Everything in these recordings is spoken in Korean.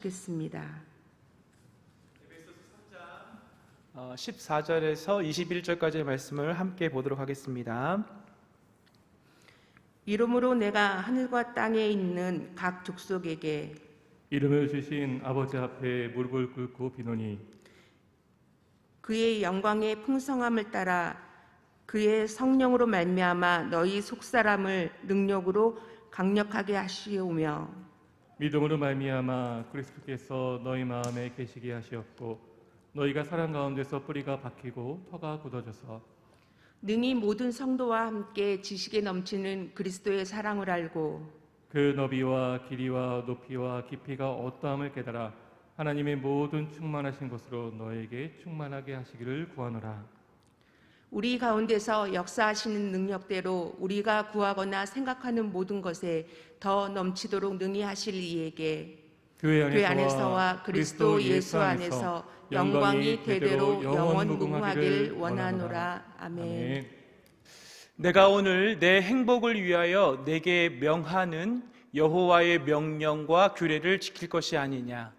겠습니다. 14절에서 21절까지의 말씀을 함께 보도록 하겠습니다. 이러므로 내가 하늘과 땅에 있는 각 족속에게 이름을 주신 아버지 앞에 무릎을 꿇고 비노니 그의 영광의 풍성함을 따라 그의 성령으로 말미암아 너희 속사람을 능력으로 강력하게 하시오며 믿음으로 말미암아 그리스도께서 너희 마음에 계시게 하시었고 너희가 사랑 가운데서 뿌리가 박히고 터가 굳어져서 능히 모든 성도와 함께 지식에 넘치는 그리스도의 사랑을 알고 그 너비와 길이와 높이와 깊이가 어떠함을 깨달아 하나님의 모든 충만하신 것으로 너에게 충만하게 하시기를 구하노라. 우리 가운데서 역사하시는 능력대로 우리가 구하거나 생각하는 모든 것에 더 넘치도록 능히 하실 이에게 교회 안에서와 그리스도 예수 안에서 영광이 대대로 영원무궁하길 원하노라. 아멘. 내가 오늘 내 행복을 위하여 내게 명하는 여호와의 명령과 규례를 지킬 것이 아니냐.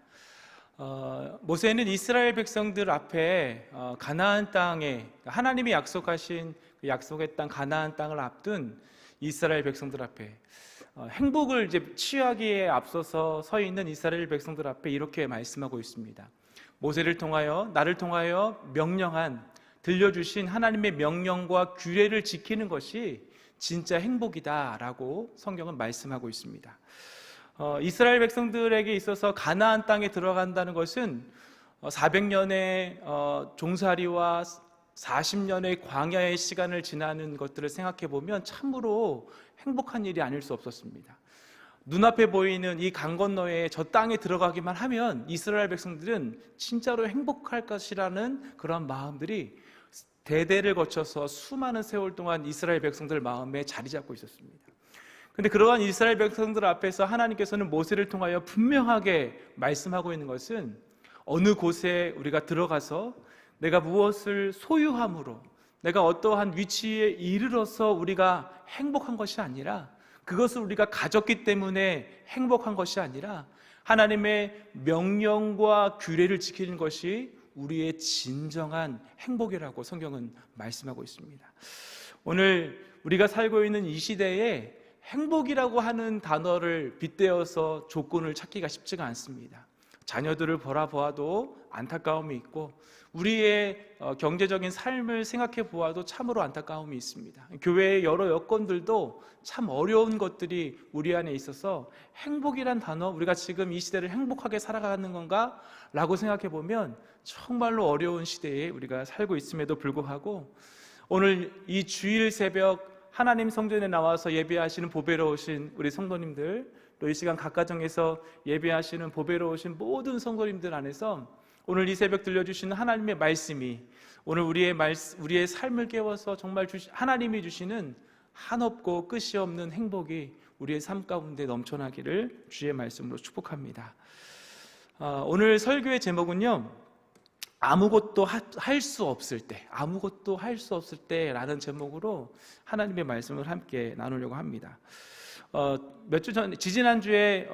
모세는 이스라엘 백성들 앞에 가나안 땅에 하나님이 약속하신 그 약속의 땅 가나안 땅을 앞둔 이스라엘 백성들 앞에 행복을 이제 취하기에 앞서서 서 있는 이스라엘 백성들 앞에 이렇게 말씀하고 있습니다. 모세를 통하여 나를 통하여 명령한 들려주신 하나님의 명령과 규례를 지키는 것이 진짜 행복이다라고 성경은 말씀하고 있습니다. 이스라엘 백성들에게 있어서 가나안 땅에 들어간다는 것은 400년의 종살이와 40년의 광야의 시간을 지나는 것들을 생각해 보면 참으로 행복한 일이 아닐 수 없었습니다. 눈앞에 보이는 이 강 건너에 저 땅에 들어가기만 하면 이스라엘 백성들은 진짜로 행복할 것이라는 그런 마음들이 대대를 거쳐서 수많은 세월 동안 이스라엘 백성들 마음에 자리 잡고 있었습니다. 그런데 그러한 이스라엘 백성들 앞에서 하나님께서는 모세를 통하여 분명하게 말씀하고 있는 것은 어느 곳에 우리가 들어가서 내가 무엇을 소유함으로 내가 어떠한 위치에 이르러서 우리가 행복한 것이 아니라 그것을 우리가 가졌기 때문에 행복한 것이 아니라 하나님의 명령과 규례를 지키는 것이 우리의 진정한 행복이라고 성경은 말씀하고 있습니다. 오늘 우리가 살고 있는 이 시대에 행복이라고 하는 단어를 빗대어서 조건을 찾기가 쉽지가 않습니다. 자녀들을 보아도 안타까움이 있고 우리의 경제적인 삶을 생각해 보아도 참으로 안타까움이 있습니다. 교회의 여러 여건들도 참 어려운 것들이 우리 안에 있어서 행복이란 단어, 우리가 지금 이 시대를 행복하게 살아가는 건가? 라고 생각해 보면 정말로 어려운 시대에 우리가 살고 있음에도 불구하고 오늘 이 주일 새벽 하나님 성전에 나와서 예배하시는 보배로우신 우리 성도님들, 또 이 시간 각 가정에서 예배하시는 보배로우신 모든 성도님들 안에서 오늘 이 새벽 들려주시는 하나님의 말씀이 오늘 우리의 삶을 깨워서 정말 하나님이 주시는 한없고 끝이 없는 행복이 우리의 삶 가운데 넘쳐나기를 주의 말씀으로 축복합니다. 오늘 설교의 제목은요, 아무것도 할 수 없을 때, 아무것도 할 수 없을 때라는 제목으로 하나님의 말씀을 함께 나누려고 합니다. 몇 주 전, 지지난주에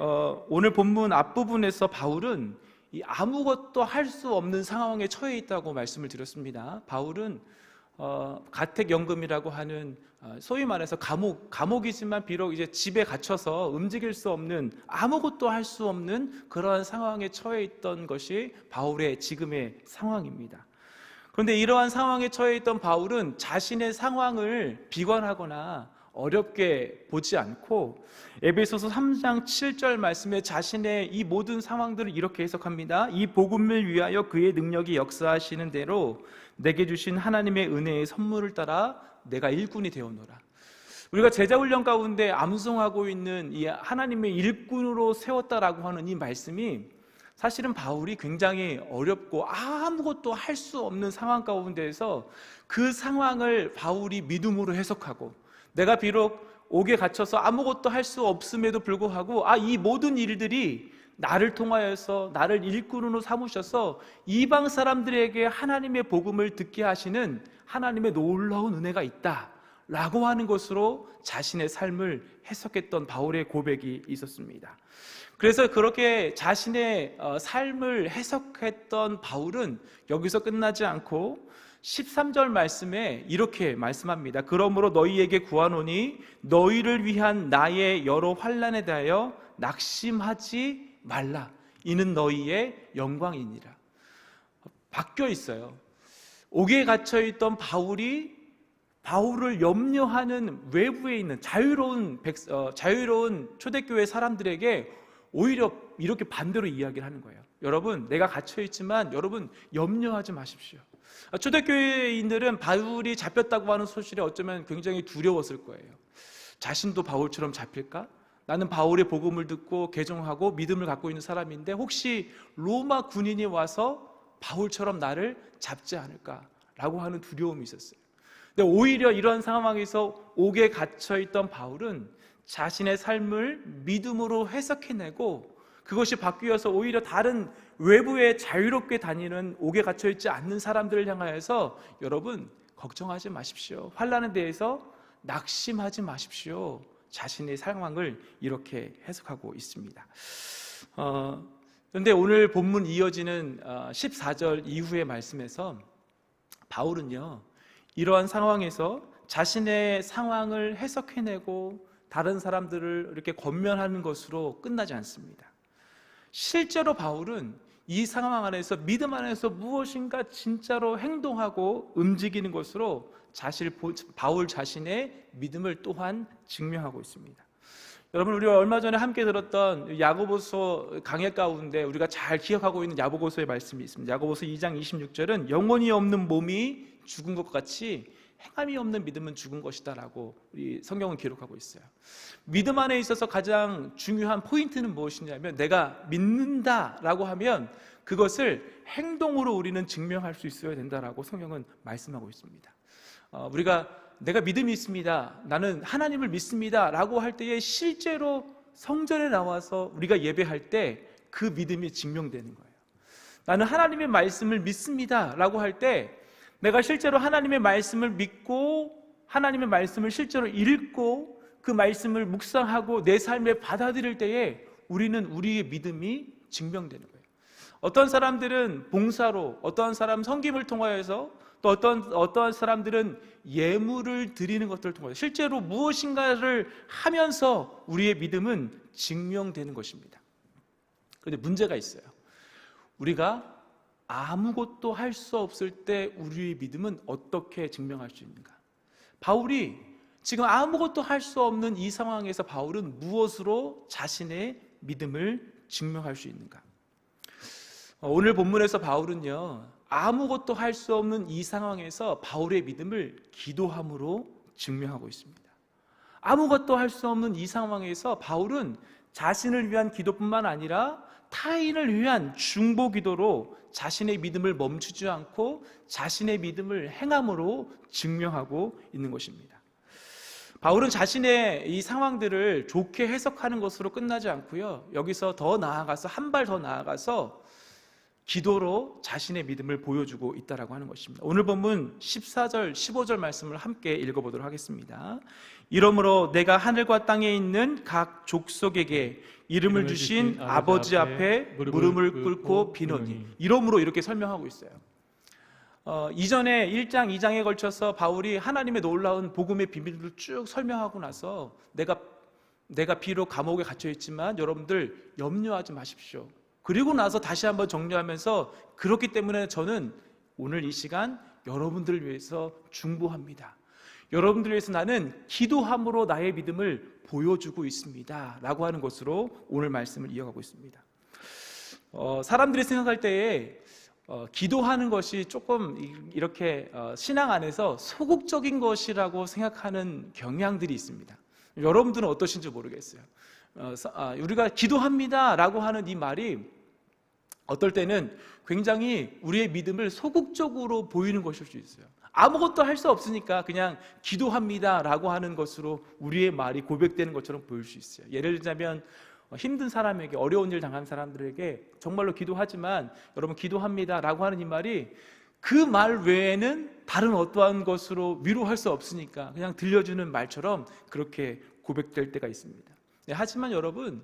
오늘 본문 앞부분에서 바울은 이 아무것도 할 수 없는 상황에 처해 있다고 말씀을 드렸습니다. 바울은 가택연금이라고 하는 소위 말해서 감옥이지만 비록 이제 집에 갇혀서 움직일 수 없는 아무것도 할 수 없는 그러한 상황에 처해 있던 것이 바울의 지금의 상황입니다. 그런데 이러한 상황에 처해 있던 바울은 자신의 상황을 비관하거나 어렵게 보지 않고 에베소서 3장 7절 말씀에 자신의 이 모든 상황들을 이렇게 해석합니다. 이 복음을 위하여 그의 능력이 역사하시는 대로 내게 주신 하나님의 은혜의 선물을 따라 내가 일꾼이 되었노라. 우리가 제자훈련 가운데 암송하고 있는 이 하나님의 일꾼으로 세웠다라고 하는 이 말씀이 사실은 바울이 굉장히 어렵고 아무것도 할 수 없는 상황 가운데에서 그 상황을 바울이 믿음으로 해석하고 내가 비록 옥에 갇혀서 아무것도 할 수 없음에도 불구하고 이 모든 일들이 나를 통하여서 나를 일꾼으로 삼으셔서 이방 사람들에게 하나님의 복음을 듣게 하시는 하나님의 놀라운 은혜가 있다 라고 하는 것으로 자신의 삶을 해석했던 바울의 고백이 있었습니다. 그래서 그렇게 자신의 삶을 해석했던 바울은 여기서 끝나지 않고 13절 말씀에 이렇게 말씀합니다. 그러므로 너희에게 구하노니 너희를 위한 나의 여러 환난에 대하여 낙심하지 말라. 이는 너희의 영광이니라. 바뀌어 있어요. 옥에 갇혀 있던 바울을 염려하는 외부에 있는 자유로운 초대교회 사람들에게 오히려 이렇게 반대로 이야기를 하는 거예요. 여러분, 내가 갇혀 있지만 여러분 염려하지 마십시오. 초대교회인들은 바울이 잡혔다고 하는 소식에 어쩌면 굉장히 두려웠을 거예요. 자신도 바울처럼 잡힐까? 나는 바울의 복음을 듣고 개종하고 믿음을 갖고 있는 사람인데 혹시 로마 군인이 와서 바울처럼 나를 잡지 않을까라고 하는 두려움이 있었어요. 근데 오히려 이런 상황에서 옥에 갇혀있던 바울은 자신의 삶을 믿음으로 해석해내고 그것이 바뀌어서 오히려 다른 외부에 자유롭게 다니는 옥에 갇혀있지 않는 사람들을 향하여서 여러분 걱정하지 마십시오. 환난에 대해서 낙심하지 마십시오. 자신의 상황을 이렇게 해석하고 있습니다. 그런데 오늘 본문 이어지는 14절 이후의 말씀에서 바울은요, 이러한 상황에서 자신의 상황을 해석해내고 다른 사람들을 이렇게 권면하는 것으로 끝나지 않습니다. 실제로 바울은 이 상황 안에서 믿음 안에서 무엇인가 진짜로 행동하고 움직이는 것으로 바울 자신의 믿음을 또한 증명하고 있습니다. 여러분, 우리가 얼마 전에 함께 들었던 야고보서 강해 가운데 우리가 잘 기억하고 있는 야고보서의 말씀이 있습니다. 야고보서 2장 26절은 영혼이 없는 몸이 죽은 것 같이 행함이 없는 믿음은 죽은 것이다 라고 우리 성경은 기록하고 있어요. 믿음 안에 있어서 가장 중요한 포인트는 무엇이냐면 내가 믿는다 라고 하면 그것을 행동으로 우리는 증명할 수 있어야 된다라고 성경은 말씀하고 있습니다. 우리가 내가 믿음이 있습니다, 나는 하나님을 믿습니다 라고 할 때에 실제로 성전에 나와서 우리가 예배할 때 그 믿음이 증명되는 거예요. 나는 하나님의 말씀을 믿습니다 라고 할 때 내가 실제로 하나님의 말씀을 믿고 하나님의 말씀을 실제로 읽고 그 말씀을 묵상하고 내 삶에 받아들일 때에 우리는 우리의 믿음이 증명되는 거예요. 어떤 사람들은 봉사로, 어떠한 사람은 섬김을 통하여서, 또 어떠한 사람들은 예물을 드리는 것들을 통해서 실제로 무엇인가를 하면서 우리의 믿음은 증명되는 것입니다. 그런데 문제가 있어요. 우리가 아무것도 할 수 없을 때 우리의 믿음은 어떻게 증명할 수 있는가? 바울이 지금 아무것도 할 수 없는 이 상황에서 바울은 무엇으로 자신의 믿음을 증명할 수 있는가? 오늘 본문에서 바울은요, 아무것도 할 수 없는 이 상황에서 바울의 믿음을 기도함으로 증명하고 있습니다. 아무것도 할 수 없는 이 상황에서 바울은 자신을 위한 기도뿐만 아니라 타인을 위한 중보 기도로 자신의 믿음을 멈추지 않고 자신의 믿음을 행함으로 증명하고 있는 것입니다. 바울은 자신의 이 상황들을 좋게 해석하는 것으로 끝나지 않고요, 여기서 더 나아가서 한 발 더 나아가서 기도로 자신의 믿음을 보여주고 있다라고 하는 것입니다. 오늘 본문 14절, 15절 말씀을 함께 읽어보도록 하겠습니다. 이러므로 내가 하늘과 땅에 있는 각 족속에게 이름을 주신 아버지 앞에 무릎을 꿇고 비노니. 이러므로 이렇게 설명하고 있어요. 이전에 1장, 2장에 걸쳐서 바울이 하나님의 놀라운 복음의 비밀을 쭉 설명하고 나서 내가 비록 감옥에 갇혀 있지만 여러분들 염려하지 마십시오. 그리고 나서 다시 한번 정리하면서 그렇기 때문에 저는 오늘 이 시간 여러분들을 위해서 중보합니다. 여러분들을 위해서 나는 기도함으로 나의 믿음을 보여주고 있습니다 라고 하는 것으로 오늘 말씀을 이어가고 있습니다. 사람들이 생각할 때에 기도하는 것이 조금 이렇게 신앙 안에서 소극적인 것이라고 생각하는 경향들이 있습니다. 여러분들은 어떠신지 모르겠어요. 우리가 기도합니다 라고 하는 이 말이 어떨 때는 굉장히 우리의 믿음을 소극적으로 보이는 것일 수 있어요. 아무것도 할 수 없으니까 그냥 기도합니다 라고 하는 것으로 우리의 말이 고백되는 것처럼 보일 수 있어요. 예를 들자면 힘든 사람에게, 어려운 일 당한 사람들에게 정말로 기도하지만 여러분 기도합니다 라고 하는 이 말이 그 말 외에는 다른 어떠한 것으로 위로할 수 없으니까 그냥 들려주는 말처럼 그렇게 고백될 때가 있습니다. 네, 하지만 여러분,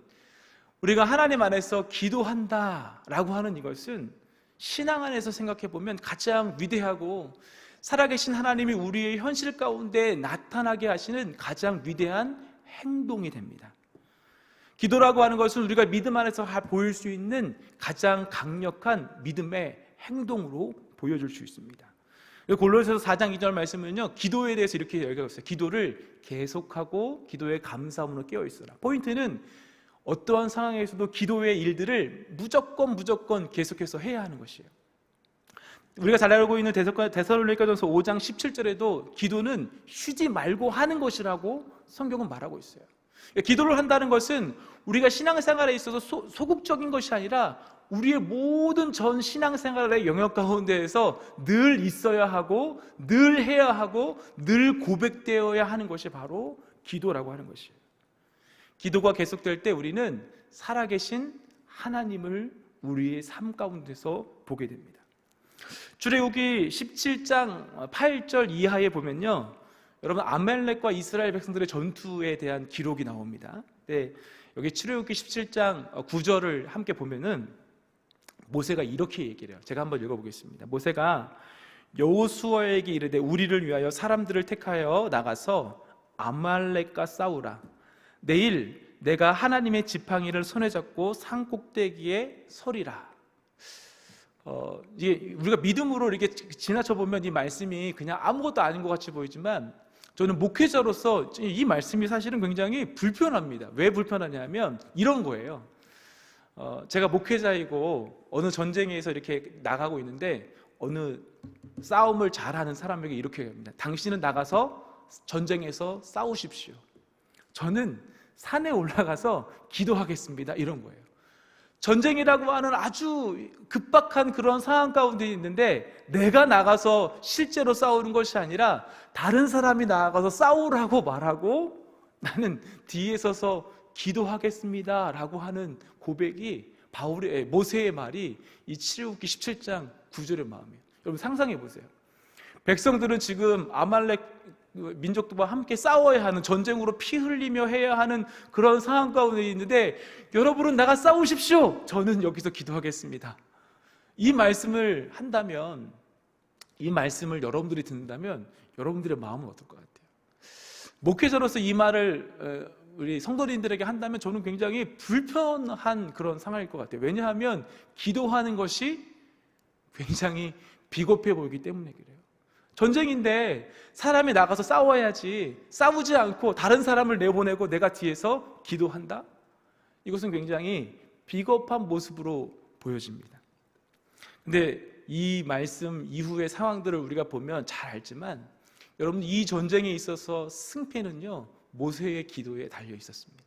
우리가 하나님 안에서 기도한다라고 하는 이것은 신앙 안에서 생각해 보면 가장 위대하고 살아계신 하나님이 우리의 현실 가운데 나타나게 하시는 가장 위대한 행동이 됩니다. 기도라고 하는 것은 우리가 믿음 안에서 보일 수 있는 가장 강력한 믿음의 행동으로 보여줄 수 있습니다. 골로새서 4장 2절 말씀은요, 기도에 대해서 이렇게 얘기하고 있어요. 기도를 계속하고 기도에 감사함으로 깨어있어라. 포인트는 어떠한 상황에서도 기도의 일들을 무조건 계속해서 해야 하는 것이에요. 우리가 잘 알고 있는 데살로니가전서 5장 17절에도 기도는 쉬지 말고 하는 것이라고 성경은 말하고 있어요. 기도를 한다는 것은 우리가 신앙생활에 있어서 소극적인 것이 아니라 우리의 모든 전 신앙생활의 영역 가운데에서 늘 있어야 하고 늘 해야 하고 늘 고백되어야 하는 것이 바로 기도라고 하는 것이에요. 기도가 계속될 때 우리는 살아계신 하나님을 우리의 삶 가운데서 보게 됩니다. 출애굽기 17장 8절 이하에 보면요, 여러분 아말렉과 이스라엘 백성들의 전투에 대한 기록이 나옵니다. 네, 여기 출애굽기 17장 9절을 함께 보면은 모세가 이렇게 얘기를 해요. 제가 한번 읽어보겠습니다. 모세가 여호수아에게 이르되 우리를 위하여 사람들을 택하여 나가서 아말렉과 싸우라. 내일 내가 하나님의 지팡이를 손에 잡고 산 꼭대기에 서리라. 이게 우리가 믿음으로 이렇게 지나쳐 보면 이 말씀이 그냥 아무것도 아닌 것 같이 보이지만 저는 목회자로서 이 말씀이 사실은 굉장히 불편합니다. 왜 불편하냐면 이런 거예요. 제가 목회자이고 어느 전쟁에서 이렇게 나가고 있는데 어느 싸움을 잘하는 사람에게 이렇게 합니다. 당신은 나가서 전쟁에서 싸우십시오. 저는 산에 올라가서 기도하겠습니다. 이런 거예요. 전쟁이라고 하는 아주 급박한 그런 상황 가운데 있는데 내가 나가서 실제로 싸우는 것이 아니라 다른 사람이 나가서 싸우라고 말하고 나는 뒤에 서서 기도하겠습니다 라고 하는 고백이 모세의 말이 이 출애굽기 17장 9절의 마음이에요. 여러분 상상해 보세요. 백성들은 지금 아말렉 민족들과 함께 싸워야 하는, 전쟁으로 피 흘리며 해야 하는 그런 상황 가운데 있는데 여러분은 나가 싸우십시오. 저는 여기서 기도하겠습니다. 이 말씀을 한다면, 이 말씀을 여러분들이 듣는다면 여러분들의 마음은 어떨 것 같아요? 목회자로서 이 말을 우리 성도님들에게 한다면 저는 굉장히 불편한 그런 상황일 것 같아요. 왜냐하면 기도하는 것이 굉장히 비겁해 보이기 때문에 그래요. 전쟁인데 사람이 나가서 싸워야지, 싸우지 않고 다른 사람을 내보내고 내가 뒤에서 기도한다? 이것은 굉장히 비겁한 모습으로 보여집니다. 근데 이 말씀 이후의 상황들을 우리가 보면 잘 알지만 여러분, 이 전쟁에 있어서 승패는요 모세의 기도에 달려 있었습니다.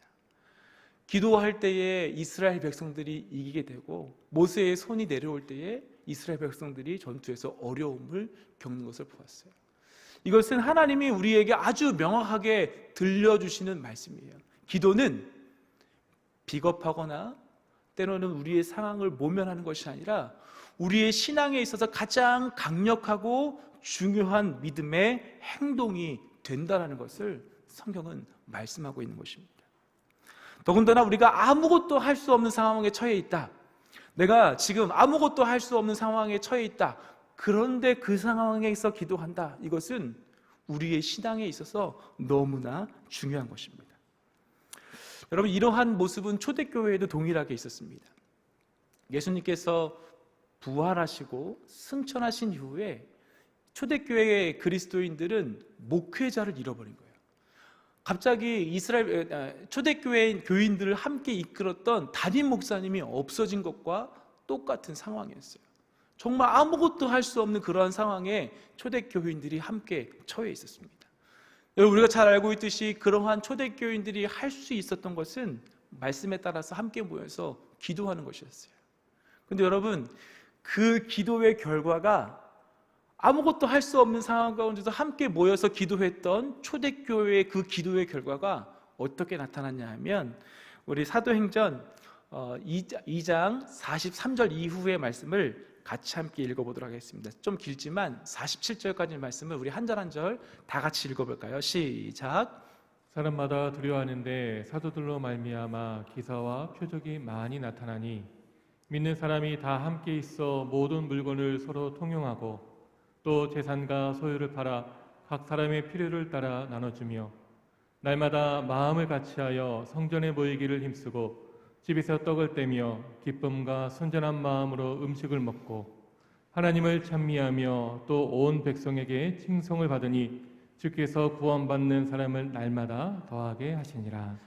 기도할 때에 이스라엘 백성들이 이기게 되고 모세의 손이 내려올 때에 이스라엘 백성들이 전투에서 어려움을 겪는 것을 보았어요. 이것은 하나님이 우리에게 아주 명확하게 들려주시는 말씀이에요. 기도는 비겁하거나 때로는 우리의 상황을 모면하는 것이 아니라 우리의 신앙에 있어서 가장 강력하고 중요한 믿음의 행동이 된다는 것을 성경은 말씀하고 있는 것입니다. 더군다나 우리가 아무것도 할 수 없는 상황에 처해 있다. 내가 지금 아무것도 할 수 없는 상황에 처해 있다. 그런데 그 상황에서 기도한다. 이것은 우리의 신앙에 있어서 너무나 중요한 것입니다. 여러분, 이러한 모습은 초대교회에도 동일하게 있었습니다. 예수님께서 부활하시고 승천하신 이후에 초대교회의 그리스도인들은 목회자를 잃어버린 거예요. 갑자기 이스라엘 초대교회 교인들을 함께 이끌었던 담임 목사님이 없어진 것과 똑같은 상황이었어요. 정말 아무것도 할 수 없는 그러한 상황에 초대교인들이 함께 처해 있었습니다. 여러분, 우리가 잘 알고 있듯이 그러한 초대교인들이 할 수 있었던 것은 말씀에 따라서 함께 모여서 기도하는 것이었어요. 그런데 여러분, 그 기도의 결과가 아무것도 할 수 없는 상황 가운데서 함께 모여서 기도했던 초대교회의 그 기도의 결과가 어떻게 나타났냐 하면 우리 사도행전 2장 43절 이후의 말씀을 같이 함께 읽어보도록 하겠습니다. 좀 길지만 47절까지 말씀을 우리 한 절 한 절 다 같이 읽어볼까요? 시작. 사람마다 두려워하는데 사도들로 말미암아 기사와 표적이 많이 나타나니 믿는 사람이 다 함께 있어 모든 물건을 서로 통용하고 또 재산과 소유를 팔아 각 사람의 필요를 따라 나눠주며 날마다 마음을 같이하여 성전에 모이기를 힘쓰고 집에서 떡을 떼며 기쁨과 순전한 마음으로 음식을 먹고 하나님을 찬미하며 또 온 백성에게 칭송을 받으니 주께서 구원받는 사람을 날마다 더하게 하시니라.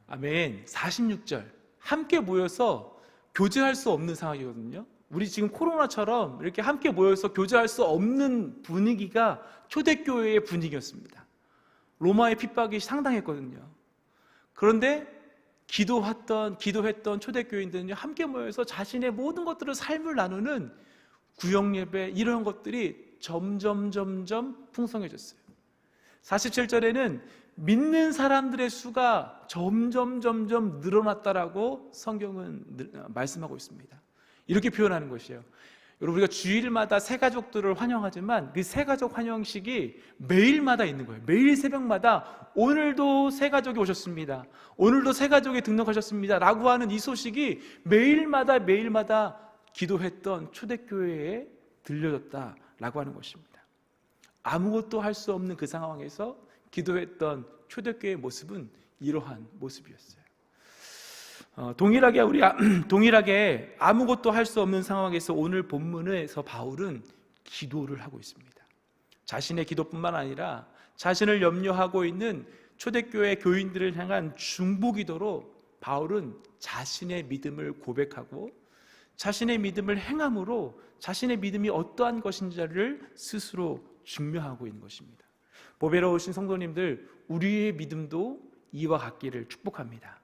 아멘. 46절. 함께 모여서 교제할 수 없는 상황이거든요. 우리 지금 코로나처럼 이렇게 함께 모여서 교제할 수 없는 분위기가 초대교회의 분위기였습니다. 로마의 핍박이 상당했거든요. 그런데 기도했던 초대교인들은요, 함께 모여서 자신의 모든 것들을 삶을 나누는 구역예배, 이런 것들이 점점 풍성해졌어요. 47절에는 믿는 사람들의 수가 점점 늘어났다라고 성경은 말씀하고 있습니다. 이렇게 표현하는 것이에요. 여러분, 우리가 주일마다 새가족들을 환영하지만 그 새가족 환영식이 매일마다 있는 거예요. 매일 새벽마다 오늘도 새가족이 오셨습니다, 오늘도 새가족에 등록하셨습니다 라고 하는 이 소식이 매일마다 기도했던 초대교회에 들려졌다라고 하는 것입니다. 아무것도 할 수 없는 그 상황에서 기도했던 초대교회의 모습은 이러한 모습이었어요. 동일하게 아무것도 할 수 없는 상황에서 오늘 본문에서 바울은 기도를 하고 있습니다. 자신의 기도뿐만 아니라 자신을 염려하고 있는 초대교회 교인들을 향한 중보기도로 바울은 자신의 믿음을 고백하고 자신의 믿음을 행함으로 자신의 믿음이 어떠한 것인지를 스스로 증명하고 있는 것입니다. 보배로우신 성도님들, 우리의 믿음도 이와 같기를 축복합니다.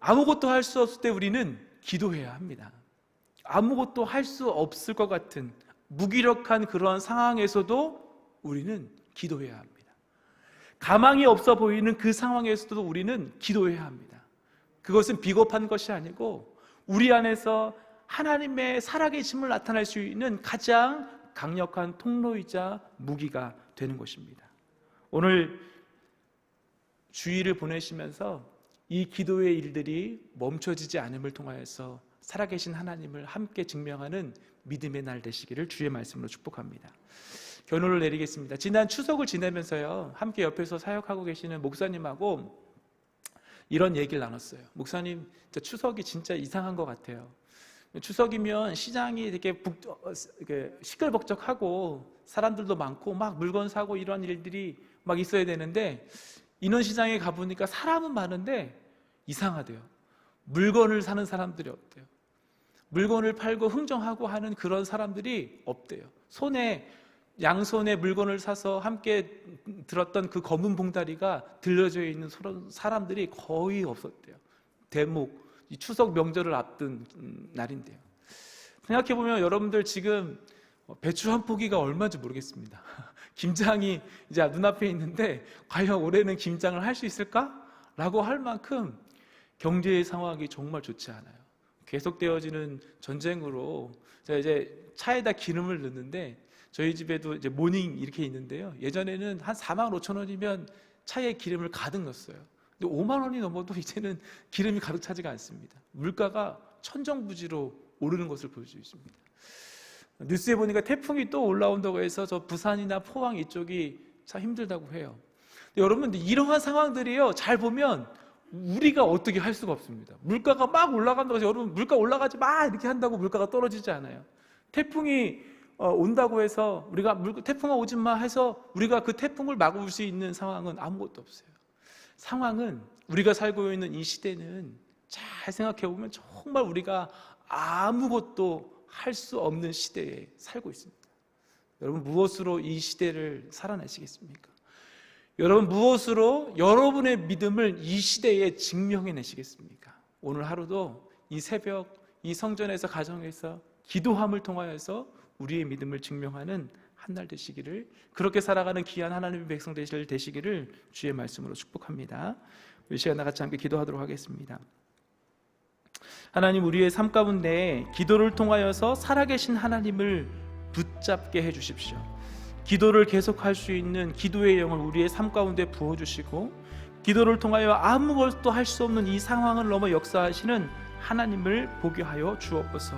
아무것도 할 수 없을 때 우리는 기도해야 합니다. 아무것도 할 수 없을 것 같은 무기력한 그런 상황에서도 우리는 기도해야 합니다. 가망이 없어 보이는 그 상황에서도 우리는 기도해야 합니다. 그것은 비겁한 것이 아니고 우리 안에서 하나님의 살아계심을 나타낼 수 있는 가장 강력한 통로이자 무기가 되는 것입니다. 오늘 주일을 보내시면서 이 기도의 일들이 멈춰지지 않음을 통하여서 살아계신 하나님을 함께 증명하는 믿음의 날 되시기를 주의 말씀으로 축복합니다. 결론을 내리겠습니다. 지난 추석을 지내면서요, 함께 옆에서 사역하고 계시는 목사님하고 이런 얘기를 나눴어요. 목사님, 추석이 진짜 이상한 것 같아요. 추석이면 시장이 되게 시끌벅적하고 사람들도 많고 막 물건 사고 이런 일들이 막 있어야 되는데 인원시장에 가보니까 사람은 많은데 이상하대요. 물건을 사는 사람들이 없대요. 물건을 팔고 흥정하고 하는 그런 사람들이 없대요. 양손에 물건을 사서 함께 들었던 그 검은 봉다리가 들려져 있는 사람들이 거의 없었대요. 대목, 이 추석 명절을 앞둔 날인데요. 생각해보면 여러분들 지금 배추 한 포기가 얼마인지 모르겠습니다. 김장이 이제 눈앞에 있는데 과연 올해는 김장을 할 수 있을까? 라고 할 만큼 경제의 상황이 정말 좋지 않아요. 계속되어지는 전쟁으로 제가 이제 차에다 기름을 넣는데 저희 집에도 이제 모닝 이렇게 있는데요. 예전에는 한 4만 5천 원이면 차에 기름을 가득 넣었어요. 근데 5만 원이 넘어도 이제는 기름이 가득 차지가 않습니다. 물가가 천정부지로 오르는 것을 볼 수 있습니다. 뉴스에 보니까 태풍이 또 올라온다고 해서 저 부산이나 포항 이쪽이 참 힘들다고 해요. 근데 여러분, 이러한 상황들이요, 잘 보면 우리가 어떻게 할 수가 없습니다. 물가가 막 올라간다고 해서 여러분, 물가 올라가지 마 이렇게 한다고 물가가 떨어지지 않아요. 태풍이 온다고 해서 태풍아 오지 마 해서 우리가 그 태풍을 막을 수 있는 상황은 아무것도 없어요. 상황은, 우리가 살고 있는 이 시대는 잘 생각해 보면 정말 우리가 아무것도 할 수 없는 시대에 살고 있습니다. 여러분, 무엇으로 이 시대를 살아내시겠습니까? 여러분, 무엇으로 여러분의 믿음을 이 시대에 증명해내시겠습니까? 오늘 하루도 이 새벽 이 성전에서 가정에서 기도함을 통하여서 우리의 믿음을 증명하는 한 날 되시기를, 그렇게 살아가는 귀한 하나님의 백성 되시기를 주의 말씀으로 축복합니다. 이 시간 같이 함께 기도하도록 하겠습니다. 하나님, 우리의 삶 가운데 기도를 통하여서 살아계신 하나님을 붙잡게 해주십시오. 기도를 계속할 수 있는 기도의 영을 우리의 삶 가운데 부어주시고, 기도를 통하여 아무것도 할 수 없는 이 상황을 넘어 역사하시는 하나님을 보게 하여 주옵소서.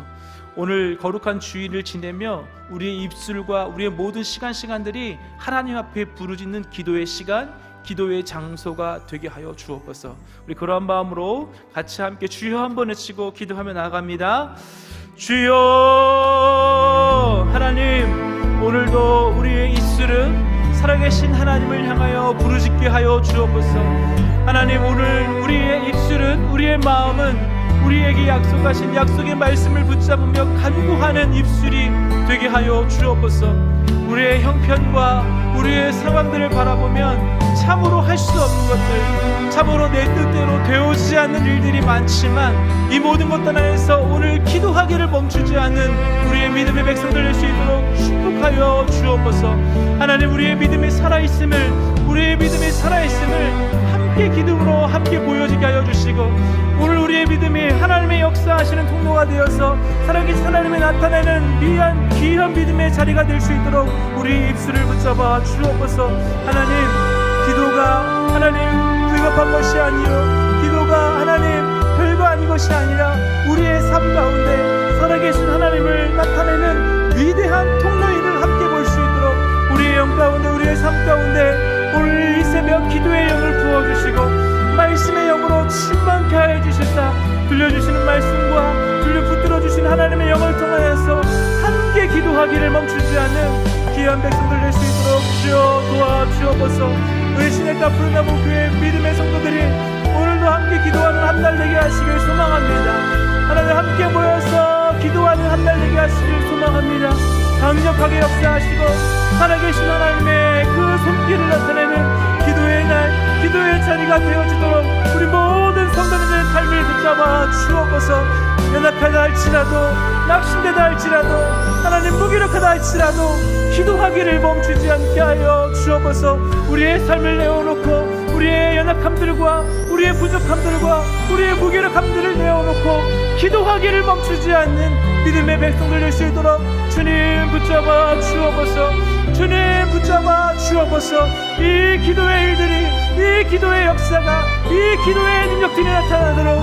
오늘 거룩한 주일을 지내며 우리의 입술과 우리의 모든 시간들이 하나님 앞에 부르짖는 기도의 시간, 기도의 장소가 되게 하여 주옵소서. 우리 그러한 마음으로 같이 함께 주여 한번 외치고 기도하며 나아갑니다. 주여. 하나님, 오늘도 우리의 입술은 살아계신 하나님을 향하여 부르짖게 하여 주옵소서. 하나님, 오늘 우리의 입술은, 우리의 마음은 우리에게 약속하신 약속의 말씀을 붙잡으며 간구하는 입술이 되게 하여 주옵소서. 우리의 형편과 우리의 상황들을 바라보면 참으로 할 수 없는 것들, 참으로 내 뜻대로 되어지지 않는 일들이 많지만, 이 모든 것들 안에서 오늘 기도하기를 멈추지 않는 우리의 믿음의 백성들 될 수 있도록 축복하여 주옵소서. 하나님, 우리의 믿음이 살아있음을 함께 기도로 함께 보여지게 하여 주시고, 오늘 우리의 믿음이 하나님의 역사하시는 통로가 되어서 살아계신 하나님의 나타내는 귀한 믿음의 자리가 될 수 있도록 우리 입술을 붙잡아 주옵소서. 하나님, 기도가 하나님 불가한 것이 아니요, 기도가 하나님 별거 아닌 것이 아니라 우리의 삶 가운데 살아계신 하나님을 나타내는 위대한 통로임을 함께 볼 수 있도록 우리의 영 가운데, 우리의 삶 가운데 오늘 이 새벽 기도의 영을 부어주시고 말씀의 영으로 충만케 하여 주시사 들려주시는 말씀과 붙들어주신 하나님의 영을 통하여서 함께 기도하기를 멈추지 않는 귀한 백성들 될 수 있도록 주여 도와주옵소서. 우리 시내가 푸른나무 교회 믿음의 성도들이 오늘도 함께 기도하는 한 날 되게 하시길 소망합니다. 하나님, 함께 모여서 기도하는 한 날 되게 하시길 소망합니다. 강력하게 역사하시고 살아계신 하나님의 그 손길을 나타내는 기도의 날, 기도의 자리가 되어지도록 우리 모든 성도님의 삶을 붙잡아 주옵소서. 연약하다 할지라도, 낙심되다 할지라도, 하나님 무기력하다 할지라도 기도하기를 멈추지 않게 하여 주옵소서. 우리의 삶을 내어놓고 우리의 연약함들과 우리의 부족함들과 우리의 무기력함들을 내어놓고 기도하기를 멈추지 않는 믿음의 백성들 될 수 있도록 주님 붙잡아 주옵소서. 주님 붙잡아 주옵소서. 이 기도의 일들이, 이 기도의 역사가, 이 기도의 능력들이 나타나도록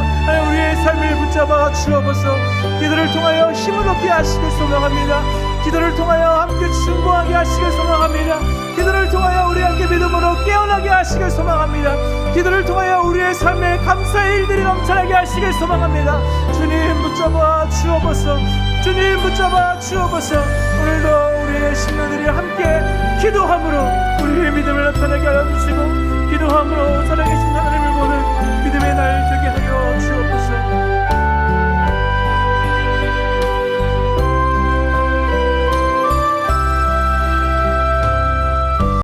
우리의 삶을 붙잡아 주옵소서. 기도를 통하여 힘을 얻게 하시길 소망합니다. 기도를 통하여 함께 충고하게 하시길 소망합니다. 기도를 통하여 우리 함께 믿음으로 깨어나게 하시길 소망합니다. 기도를 통하여 우리의 삶에 감사의 일들이 넘쳐나게 하시길 소망합니다. 주님 붙잡아 주옵소서. 주님 붙잡아 주옵소서. 오늘도 우리의 신녀들이 함께 기도함으로 우리의 믿음을 나타내게 하여 주시고, 기도함으로 살아계신 하나님을 보는 믿음의 날 되게 하여 주옵소서.